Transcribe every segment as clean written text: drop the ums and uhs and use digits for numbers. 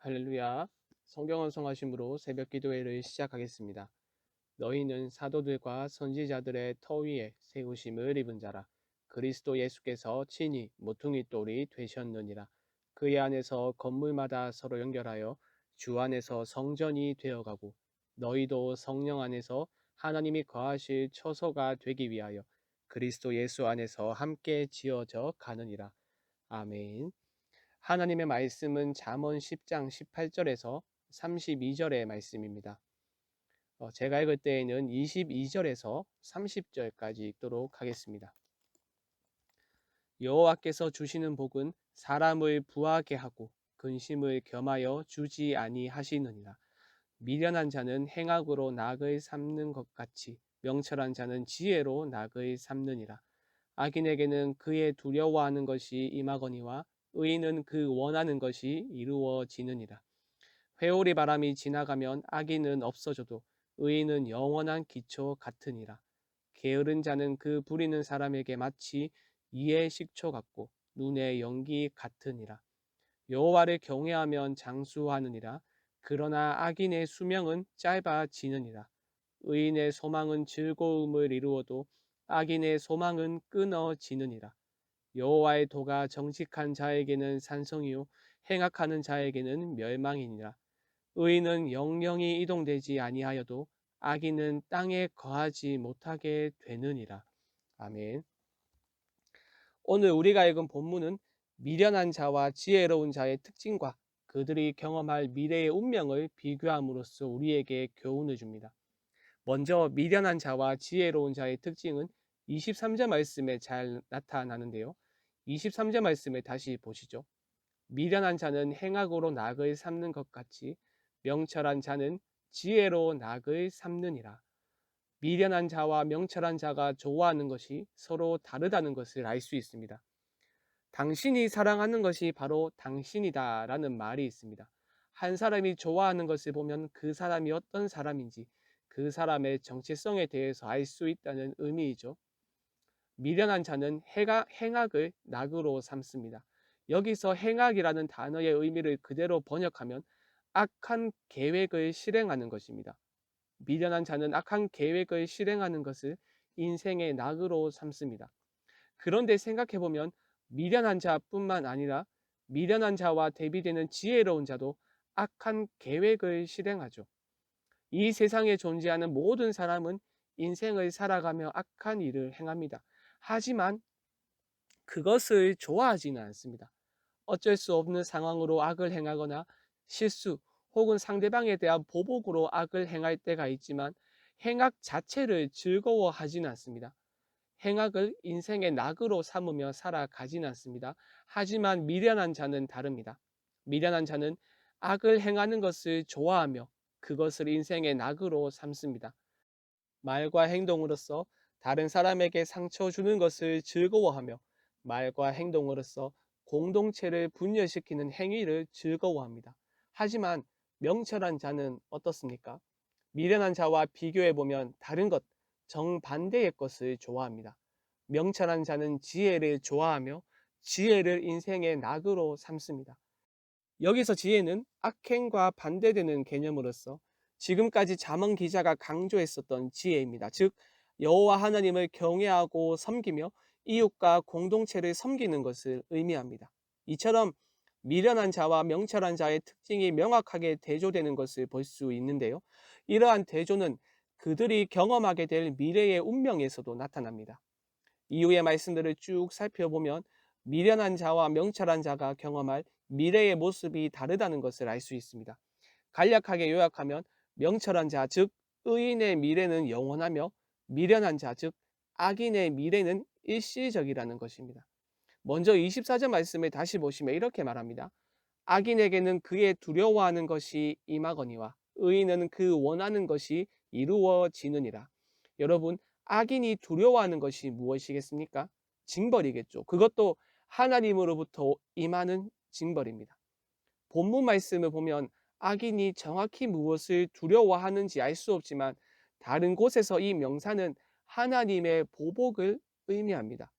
할렐루야. 성경 언성하심으로 새벽 기도회를 시작하겠습니다. 너희는 사도들과 선지자들의 터 위에 세우심을 입은 자라. 그리스도 예수께서 친히 모퉁이 돌이 되셨느니라. 그의 안에서 건물마다 서로 연결하여 주 안에서 성전이 되어가고 너희도 성령 안에서 하나님이 거하실 처소가 되기 위하여 그리스도 예수 안에서 함께 지어져 가느니라. 아멘. 하나님의 말씀은 잠언 10장 18절에서 32절의 말씀입니다. 제가 읽을 때에는 22절에서 30절까지 읽도록 하겠습니다. 여호와께서 주시는 복은 사람을 부하게 하고 근심을 겸하여 주지 아니하시느니라. 미련한 자는 행악으로 낙을 삼는 것 같이 명철한 자는 지혜로 낙을 삼느니라. 악인에게는 그의 두려워하는 것이 임하거니와 의인은 그 원하는 것이 이루어지느니라. 회오리 바람이 지나가면 악인은 없어져도 의인은 영원한 기초 같으니라. 게으른 자는 그 부리는 사람에게 마치 이의 식초 같고 눈의 연기 같으니라. 여호와를 경외하면 장수하느니라. 그러나 악인의 수명은 짧아지느니라. 의인의 소망은 즐거움을 이루어도 악인의 소망은 끊어지느니라. 여호와의 도가 정직한 자에게는 산성이요 행악하는 자에게는 멸망이니라. 의인은 영영이 이동되지 아니하여도 악인은 땅에 거하지 못하게 되느니라. 아멘. 오늘 우리가 읽은 본문은 미련한 자와 지혜로운 자의 특징과 그들이 경험할 미래의 운명을 비교함으로써 우리에게 교훈을 줍니다. 먼저 미련한 자와 지혜로운 자의 특징은 23절 말씀에 잘 나타나는데요. 23절 말씀을 다시 보시죠. 미련한 자는 행악으로 낙을 삼는 것 같이 명철한 자는 지혜로 낙을 삼느니라. 미련한 자와 명철한 자가 좋아하는 것이 서로 다르다는 것을 알 수 있습니다. 당신이 사랑하는 것이 바로 당신이다라는 말이 있습니다. 한 사람이 좋아하는 것을 보면 그 사람이 어떤 사람인지 그 사람의 정체성에 대해서 알 수 있다는 의미이죠. 미련한 자는 행악을 낙으로 삼습니다. 여기서 행악이라는 단어의 의미를 그대로 번역하면 악한 계획을 실행하는 것입니다. 미련한 자는 악한 계획을 실행하는 것을 인생의 낙으로 삼습니다. 그런데 생각해보면 미련한 자뿐만 아니라 미련한 자와 대비되는 지혜로운 자도 악한 계획을 실행하죠. 이 세상에 존재하는 모든 사람은 인생을 살아가며 악한 일을 행합니다. 하지만 그것을 좋아하지는 않습니다. 어쩔 수 없는 상황으로 악을 행하거나 실수 혹은 상대방에 대한 보복으로 악을 행할 때가 있지만 행악 자체를 즐거워하지는 않습니다. 행악을 인생의 낙으로 삼으며 살아가지는 않습니다. 하지만 미련한 자는 다릅니다. 미련한 자는 악을 행하는 것을 좋아하며 그것을 인생의 낙으로 삼습니다. 말과 행동으로서 다른 사람에게 상처 주는 것을 즐거워하며 말과 행동으로서 공동체를 분열시키는 행위를 즐거워합니다. 하지만 명철한 자는 어떻습니까? 미련한 자와 비교해 보면 다른 것, 정반대의 것을 좋아합니다. 명철한 자는 지혜를 좋아하며 지혜를 인생의 낙으로 삼습니다. 여기서 지혜는 악행과 반대되는 개념으로서 지금까지 잠언 기자가 강조했었던 지혜입니다. 즉 여호와 하나님을 경외하고 섬기며 이웃과 공동체를 섬기는 것을 의미합니다. 이처럼 미련한 자와 명철한 자의 특징이 명확하게 대조되는 것을 볼 수 있는데요. 이러한 대조는 그들이 경험하게 될 미래의 운명에서도 나타납니다. 이후의 말씀들을 쭉 살펴보면 미련한 자와 명철한 자가 경험할 미래의 모습이 다르다는 것을 알 수 있습니다. 간략하게 요약하면 명철한 자, 즉 의인의 미래는 영원하며 미련한 자, 즉 악인의 미래는 일시적이라는 것입니다. 먼저 24절 말씀을 다시 보시면 이렇게 말합니다. 악인에게는 그의 두려워하는 것이 임하거니와 의인은 그 원하는 것이 이루어지느니라. 여러분, 악인이 두려워하는 것이 무엇이겠습니까? 징벌이겠죠. 그것도 하나님으로부터 임하는 징벌입니다. 본문 말씀을 보면 악인이 정확히 무엇을 두려워하는지 알 수 없지만 다른 곳에서 이 명사는 하나님의 보복을 의미합니다.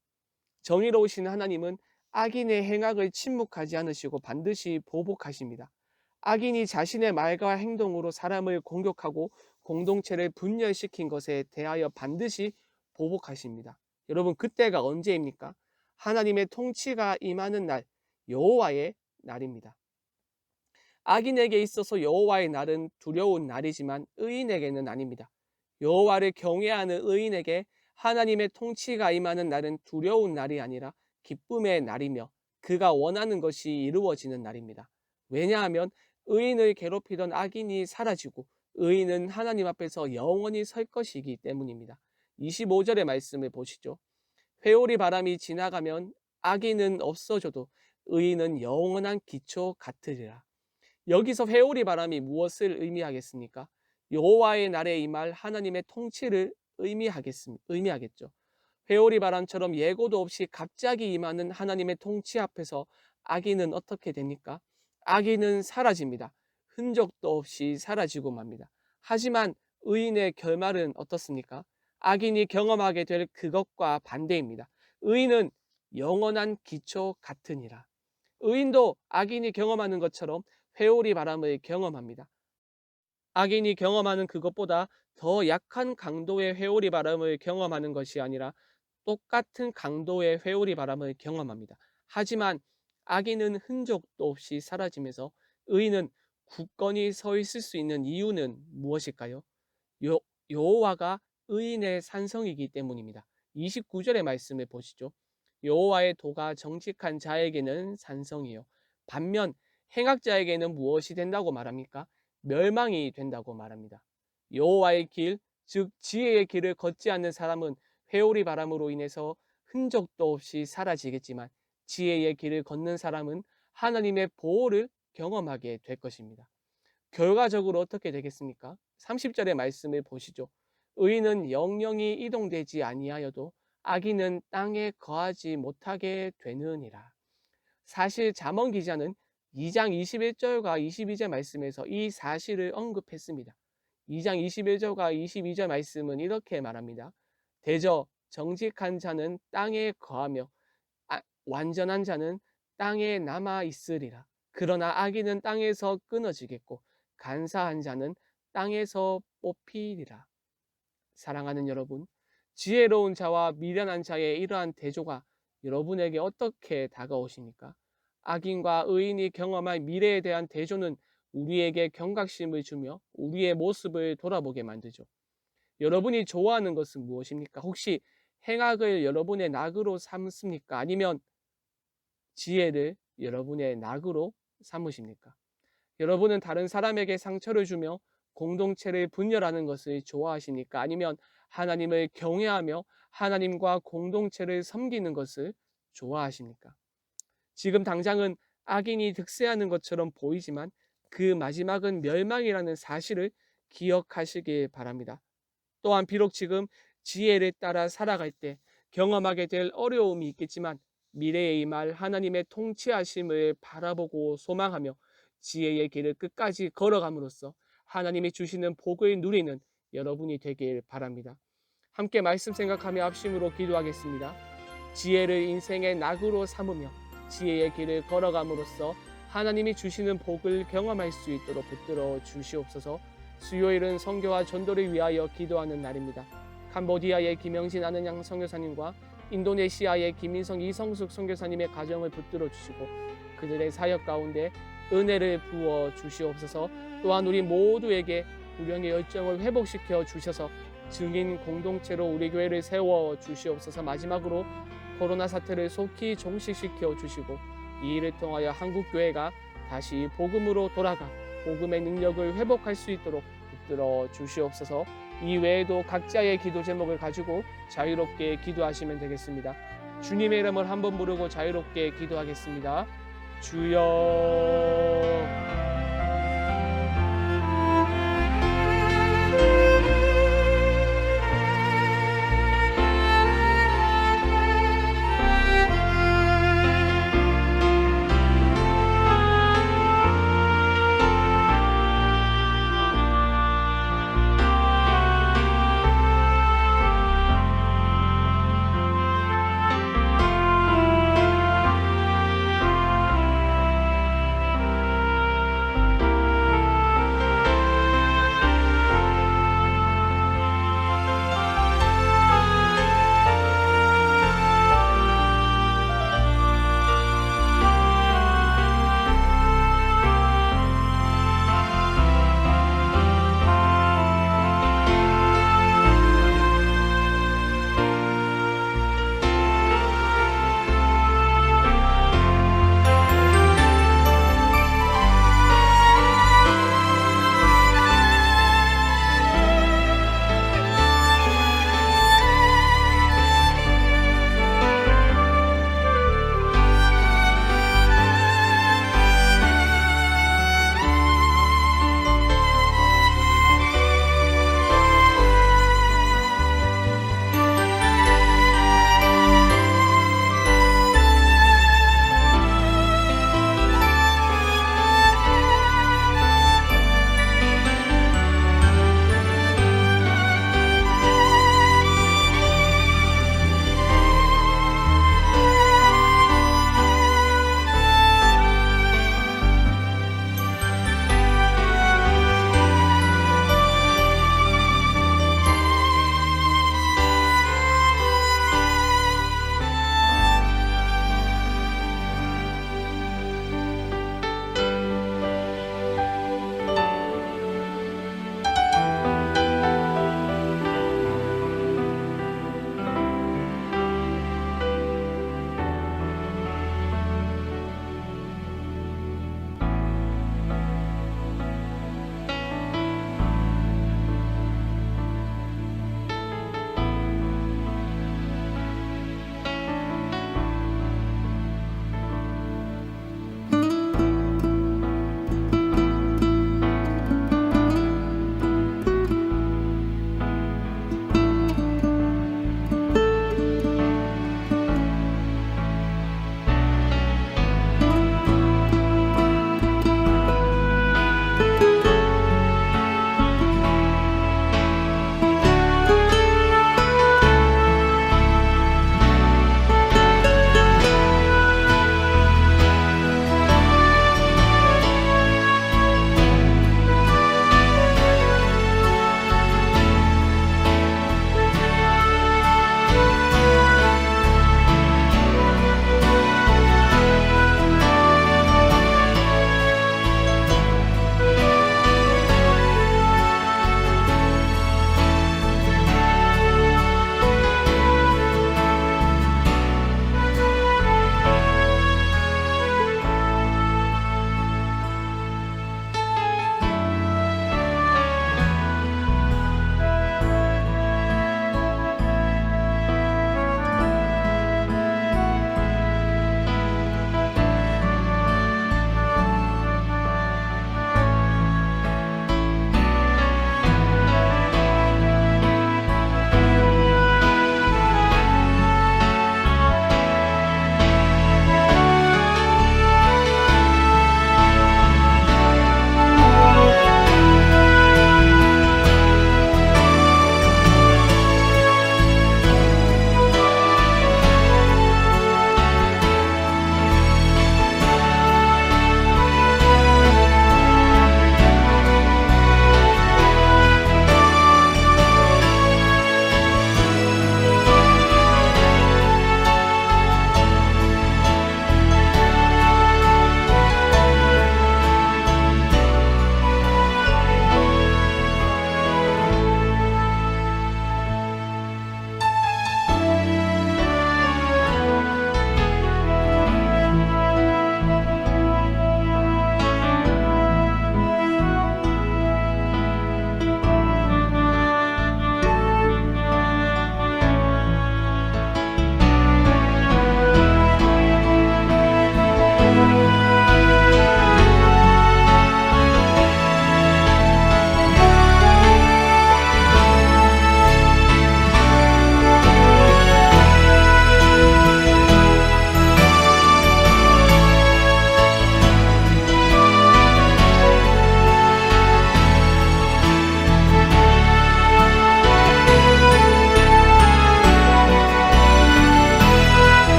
정의로우신 하나님은 악인의 행악을 침묵하지 않으시고 반드시 보복하십니다. 악인이 자신의 말과 행동으로 사람을 공격하고 공동체를 분열시킨 것에 대하여 반드시 보복하십니다. 여러분, 그때가 언제입니까? 하나님의 통치가 임하는 날, 여호와의 날입니다. 악인에게 있어서 여호와의 날은 두려운 날이지만 의인에게는 아닙니다. 여호와를 경외하는 의인에게 하나님의 통치가 임하는 날은 두려운 날이 아니라 기쁨의 날이며 그가 원하는 것이 이루어지는 날입니다. 왜냐하면 의인을 괴롭히던 악인이 사라지고 의인은 하나님 앞에서 영원히 설 것이기 때문입니다. 25절의 말씀을 보시죠. 회오리 바람이 지나가면 악인은 없어져도 의인은 영원한 기초 같으리라. 여기서 회오리 바람이 무엇을 의미하겠습니까? 여호와의 날에 임할 하나님의 통치를 의미하겠죠. 회오리 바람처럼 예고도 없이 갑자기 임하는 하나님의 통치 앞에서 악인은 어떻게 됩니까? 악인은 사라집니다. 흔적도 없이 사라지고 맙니다. 하지만 의인의 결말은 어떻습니까? 악인이 경험하게 될 그것과 반대입니다. 의인은 영원한 기초 같으니라. 의인도 악인이 경험하는 것처럼 회오리 바람을 경험합니다. 악인이 경험하는 그것보다 더 약한 강도의 회오리 바람을 경험하는 것이 아니라 똑같은 강도의 회오리 바람을 경험합니다. 하지만 악인은 흔적도 없이 사라지면서 의인은 굳건히 서 있을 수 있는 이유는 무엇일까요? 여호와가 의인의 산성이기 때문입니다. 29절의 말씀을 보시죠. 여호와의 도가 정직한 자에게는 산성이요 반면 행악자에게는 무엇이 된다고 말합니까? 멸망이 된다고 말합니다. 여호와의 길, 즉 지혜의 길을 걷지 않는 사람은 회오리 바람으로 인해서 흔적도 없이 사라지겠지만 지혜의 길을 걷는 사람은 하나님의 보호를 경험하게 될 것입니다. 결과적으로 어떻게 되겠습니까? 30절의 말씀을 보시죠. 의인은 영영이 이동되지 아니하여도 악인은 땅에 거하지 못하게 되느니라. 사실 잠언 기자는 2장 21절과 22절 말씀에서 이 사실을 언급했습니다. 2장 21절과 22절 말씀은 이렇게 말합니다. 대저 정직한 자는 땅에 거하며 완전한 자는 땅에 남아 있으리라. 그러나 악인은 땅에서 끊어지겠고 간사한 자는 땅에서 뽑히리라. 사랑하는 여러분, 지혜로운 자와 미련한 자의 이러한 대조가 여러분에게 어떻게 다가오십니까? 악인과 의인이 경험할 미래에 대한 대조는 우리에게 경각심을 주며 우리의 모습을 돌아보게 만들죠. 여러분이 좋아하는 것은 무엇입니까? 혹시 행악을 여러분의 낙으로 삼습니까? 아니면 지혜를 여러분의 낙으로 삼으십니까? 여러분은 다른 사람에게 상처를 주며 공동체를 분열하는 것을 좋아하십니까? 아니면 하나님을 경외하며 하나님과 공동체를 섬기는 것을 좋아하십니까? 지금 당장은 악인이 득세하는 것처럼 보이지만 그 마지막은 멸망이라는 사실을 기억하시길 바랍니다. 또한 비록 지금 지혜를 따라 살아갈 때 경험하게 될 어려움이 있겠지만 미래에 임할 하나님의 통치하심을 바라보고 소망하며 지혜의 길을 끝까지 걸어감으로써 하나님이 주시는 복을 누리는 여러분이 되길 바랍니다. 함께 말씀 생각하며 합심으로 기도하겠습니다. 지혜를 인생의 낙으로 삼으며 지혜의 길을 걸어감으로써 하나님이 주시는 복을 경험할 수 있도록 붙들어 주시옵소서. 수요일은 선교와 전도를 위하여 기도하는 날입니다. 캄보디아의 김영진 아는양 선교사님과 인도네시아의 김인성 이성숙 선교사님의 가정을 붙들어 주시고 그들의 사역 가운데 은혜를 부어 주시옵소서. 또한 우리 모두에게 불령의 열정을 회복시켜 주셔서 증인 공동체로 우리 교회를 세워 주시옵소서. 마지막으로 코로나 사태를 속히 종식시켜 주시고 이 일을 통하여 한국 교회가 다시 복음으로 돌아가 복음의 능력을 회복할 수 있도록 붙들어 주시옵소서. 이 외에도 각자의 기도 제목을 가지고 자유롭게 기도하시면 되겠습니다. 주님의 이름을 한번 부르고 자유롭게 기도하겠습니다. 주여